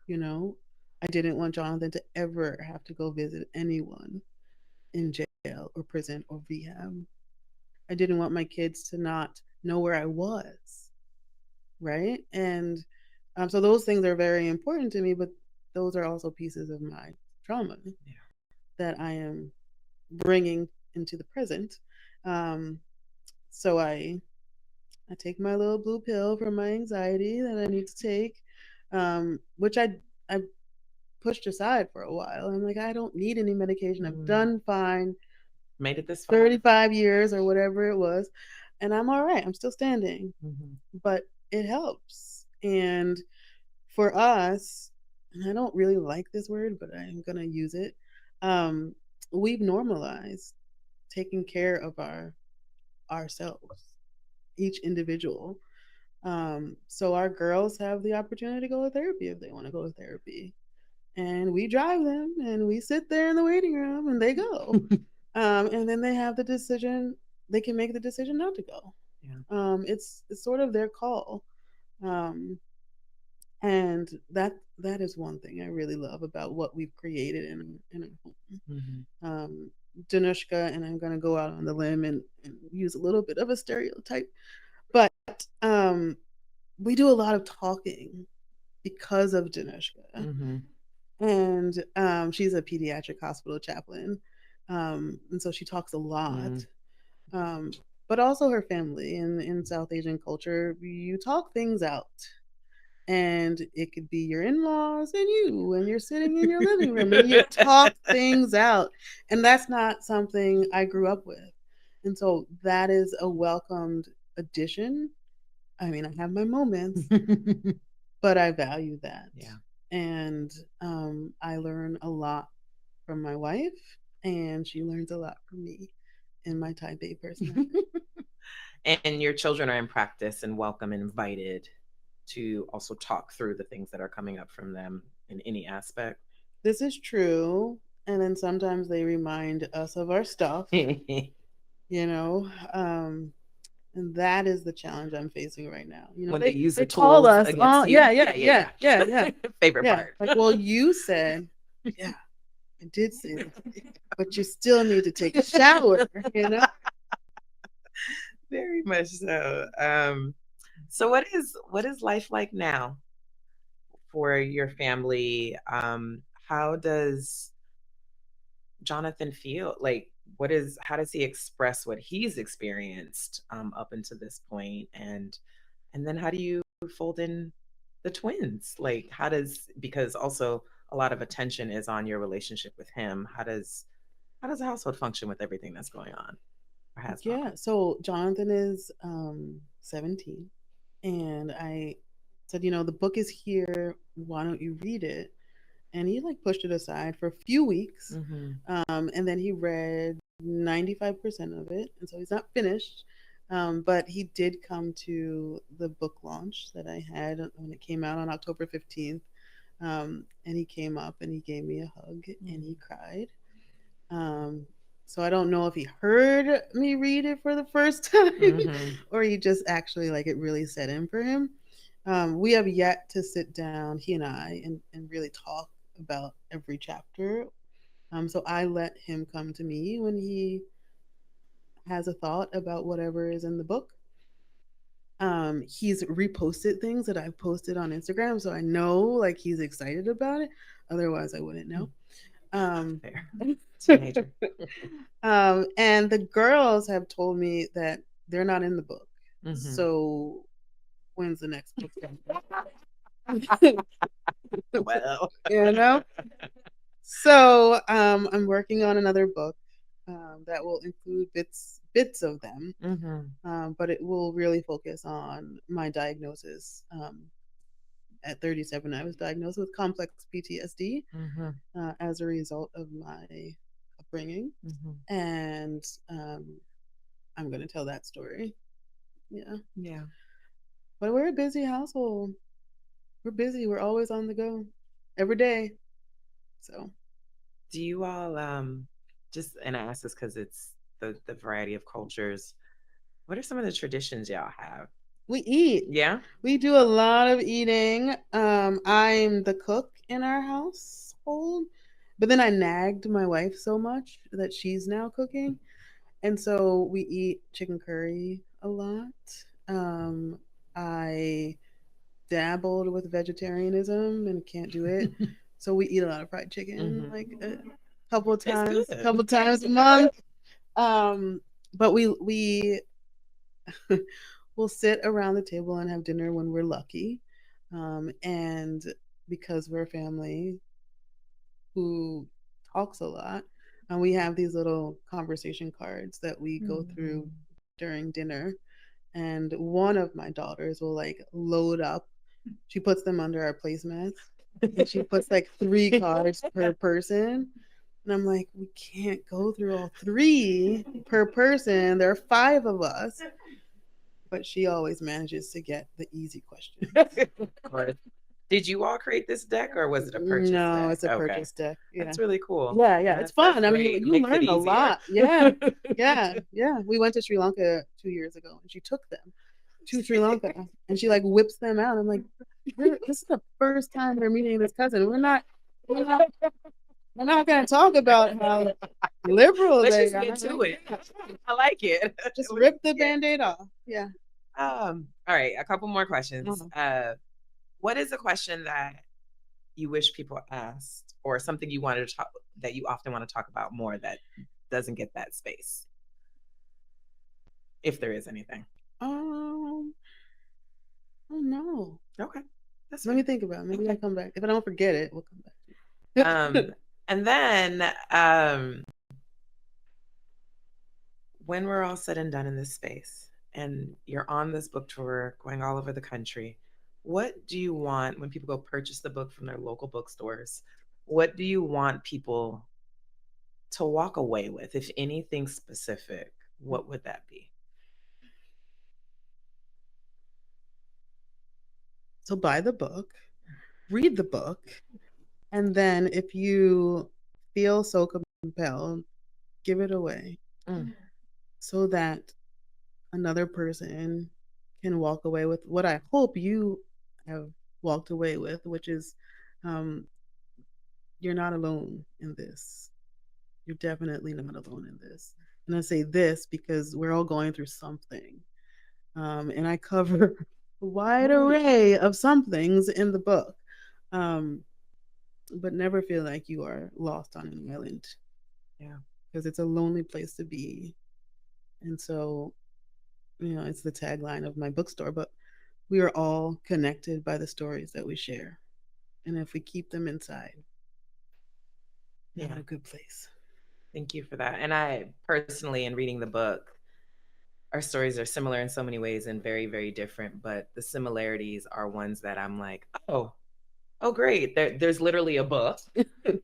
I didn't want Jonathan to ever have to go visit anyone in jail or prison or rehab. I didn't want my kids to not know where I was, right? And so those things are very important to me, but those are also pieces of my trauma that I am bringing into the present. So I take my little blue pill for my anxiety that I need to take, which I pushed aside for a while. I'm like, I don't need any medication. I've done fine. Made it this far. 35 years or whatever it was. And I'm all right. I'm still standing. But it helps. And for us, and I don't really like this word, but I'm going to use it. We've normalized taking care of ourselves, each individual. So our girls have the opportunity to go to therapy if they want to go to therapy. And we drive them and we sit there in the waiting room and they go. And then they have the decision, they can make the decision not to go. It's sort of their call. And that is one thing I really love about what we've created in our home. Danushka, and I'm going to go out on the limb and use a little bit of a stereotype, but we do a lot of talking because of Danushka. And she's a pediatric hospital chaplain. And so she talks a lot. But also her family in South Asian culture, you talk things out. And it could be your in-laws and you, and you're sitting in your living room and you talk things out. And that's not something I grew up with. And so that is a welcomed addition. I mean, I have my moments, but I value that. And I learn a lot from my wife, and she learns a lot from me in my type A personality. And your children are in practice and welcome and invited to also talk through the things that are coming up from them in any aspect. This is true. and then sometimes they remind us of our stuff, you know. And that is the challenge I'm facing right now. You know, When they use the call tools us. against Oh, you. yeah. Favorite Yeah. part. Like, well, you said, yeah, I did say that, but you still need to take a shower, you know? Very much so. So what is life like now for your family? How does Jonathan feel? Like, how does he express what he's experienced up until this point? And then how do you fold in the twins? Like, because also a lot of attention is on your relationship with him. How does the household function with everything that's going on or has gone Yeah. on? So Jonathan is 17, and I said, you know, the book is here. Why don't you read it? And he like pushed it aside for a few weeks, Mm-hmm. and then he read 95% of it, and so he's not finished. But he did come to the book launch that I had when it came out on October 15th. And he came up and he gave me a hug and he cried. Um, so I don't know if he heard me read it for the first time or he just actually like it really set in for him. We have yet to sit down, he and I, and really talk about every chapter. So I let him come to me when he has a thought about whatever is in the book. He's reposted things that I've posted on Instagram, so I know like he's excited about it. Otherwise, I wouldn't know. Fair. Teenager. And the girls have told me that they're not in the book. Mm-hmm. So when's the next book Well, you know? So I'm working on another book that will include bits of them, but it will really focus on my diagnosis. At 37, I was diagnosed with complex PTSD as a result of my upbringing, and I'm going to tell that story. Yeah. But we're a busy household. We're busy. We're always on the go every day. So, do you all just, and I ask this because it's the variety of cultures. What are some of the traditions y'all have? we eat. Yeah. We do a lot of eating. I'm the cook in our household, but then I nagged my wife so much that she's now cooking. And so we eat chicken curry a lot. I dabbled with vegetarianism and can't do it. So we eat a lot of fried chicken, like a couple times a month. But we we'll sit around the table and have dinner when we're lucky. And because we're a family who talks a lot, and we have these little conversation cards that we go through during dinner. And one of my daughters will like load up. She puts them under our placemats, and she puts like 3 cards per person. And I'm like, we can't go through all 3 per person. There are 5 of us. But she always manages to get the easy question. Of course. Did you all create this deck or was it a purchase deck? No, it's a purchase deck. Yeah. That's really cool. Yeah. It's fun. I mean, you learn a lot. Yeah. We went to Sri Lanka 2 years ago and she took them to Sri Lanka and she like whips them out. I'm like, this is the first time we're meeting this cousin. We're not going to talk about how liberal Let's they just get to it. I like it. Just rip the Band-Aid off. Yeah. All right, a couple more questions. What is a question that you wish people asked, or something you wanted to talk that you often want to talk about more that doesn't get that space, if there is anything? Oh no. Okay, let me think about it. Maybe I'll come back. If I don't forget it, we'll come back. And then when we're all said and done in this space and you're on this book tour going all over the country, what do you want when people go purchase the book from their local bookstores? What do you want people to walk away with? If anything specific, what would that be? So buy the book, read the book, and then if you feel so compelled, give it away so that another person can walk away with what I hope you have walked away with, which is um, you're not alone in this. You're definitely not alone in this. And I say this because we're all going through something. And I cover a wide array of somethings in the book. Um, but never feel like you are lost on an island. Yeah. Because it's a lonely place to be. And so, it's the tagline of my bookstore, but we are all connected by the stories that we share. And if we keep them inside, we're in a good place. Thank you for that. And I personally, in reading the book, our stories are similar in so many ways and very, very different. But the similarities are ones that I'm like, oh, great. There's literally a book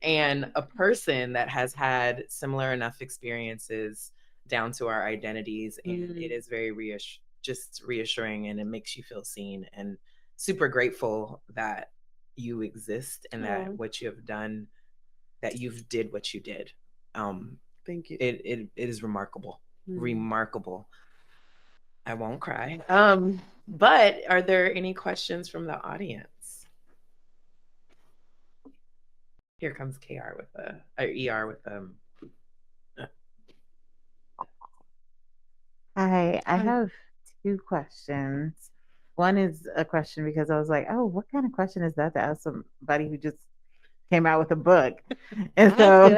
and a person that has had similar enough experiences down to our identities. And it is very just reassuring, and it makes you feel seen, and super grateful that you exist and that what you have done, that you've did what you did. Thank you. It is remarkable. Remarkable. I won't cry. But are there any questions from the audience? Here comes KR with ER with Hi, I have two questions. One is a question because I was like, oh, what kind of question is that to ask somebody who just came out with a book? And so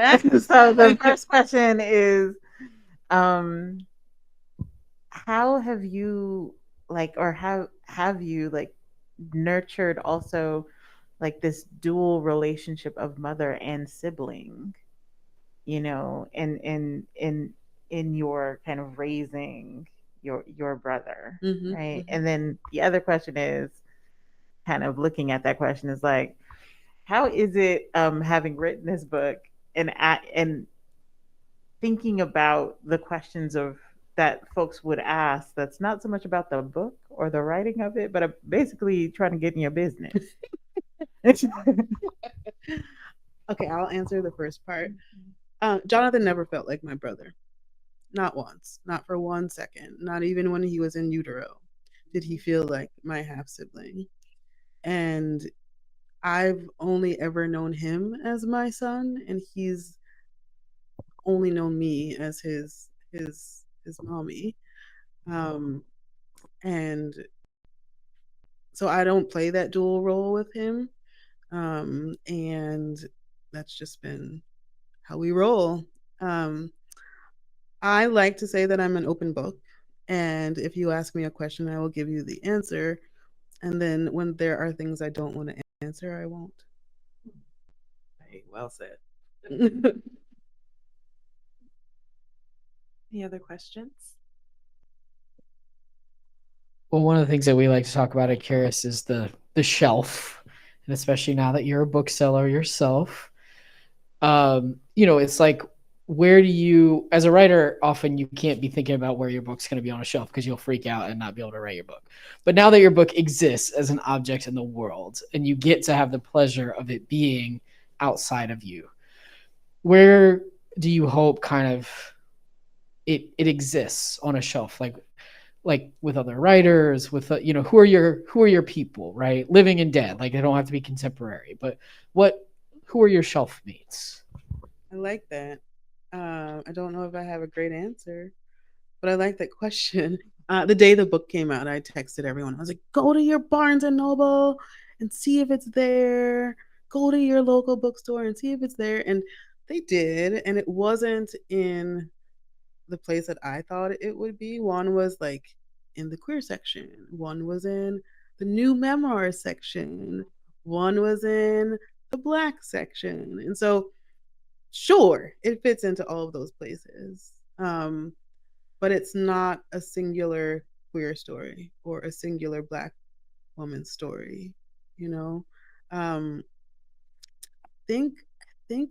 the first question is, how have you have you nurtured also this dual relationship of mother and sibling, in your kind of raising your brother, right? And then the other question is kind of looking at that question is like, how is it having written this book and thinking about the questions of that folks would ask, that's not so much about the book or the writing of it, but basically trying to get in your business. Okay, I'll answer the first part. Jonathan never felt like my brother. Not once. Not for 1 second. Not even when he was in utero did he feel like my half sibling. And I've only ever known him as my son, and he's only known me as his mommy. And so I don't play that dual role with him. And that's just been how we roll. I like to say that I'm an open book. And if you ask me a question, I will give you the answer. And then when there are things I don't want to answer, I won't. Hey, well said. Any other questions? Well, one of the things that we like to talk about at Charis is the shelf, and especially now that you're a bookseller yourself, it's like, where do you, as a writer, often you can't be thinking about where your book's going to be on a shelf because you'll freak out and not be able to write your book. But now that your book exists as an object in the world and you get to have the pleasure of it being outside of you, where do you hope kind of it exists on a shelf, like with other writers, with who are your people, right? Living and dead. Like, they don't have to be contemporary, but who are your shelf mates? I like that. I don't know if I have a great answer, but I like that question. The day the book came out, I texted everyone. I was like, go to your Barnes and Noble and see if it's there. Go to your local bookstore and see if it's there. And they did. And it wasn't in the place that I thought it would be. One was like in the queer section, one was in the new memoir section, one was in the Black section. And so, sure, it fits into all of those places. But it's not a singular queer story or a singular Black woman story, you know? I think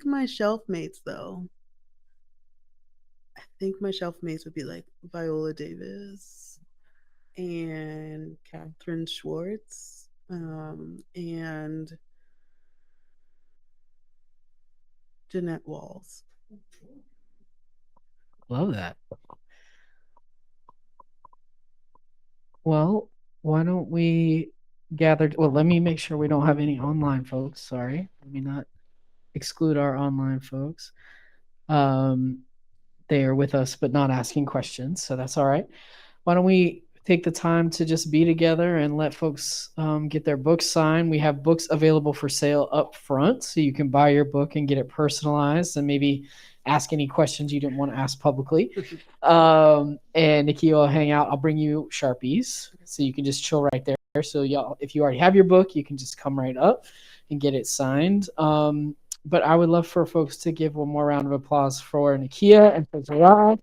my shelf mates, though, I think my shelf mates would be like Viola Davis and Catherine Schwartz, and Jeanette Walls. Love that. Well, why don't we gather? Well, let me make sure we don't have any online folks. Sorry. Let me not exclude our online folks. They are with us, but not asking questions. So that's all right. Why don't we take the time to just be together and let folks get their books signed? We have books available for sale up front, so you can buy your book and get it personalized and maybe ask any questions you didn't want to ask publicly. And Nikkya will hang out. I'll bring you Sharpies, so you can just chill right there. So y'all, if you already have your book, you can just come right up and get it signed. But I would love for folks to give one more round of applause for Nikkya and for Zahra.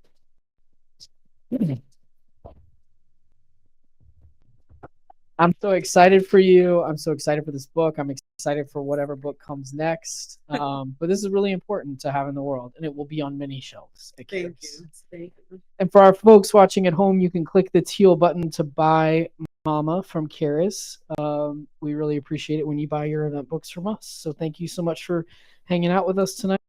I'm so excited for you. I'm so excited for this book. I'm excited for whatever book comes next. But this is really important to have in the world, and it will be on many shelves. Thank you. Thank you. And for our folks watching at home, you can click the teal button to buy Mama from Charis. We really appreciate it when you buy your event books from us. So thank you so much for hanging out with us tonight.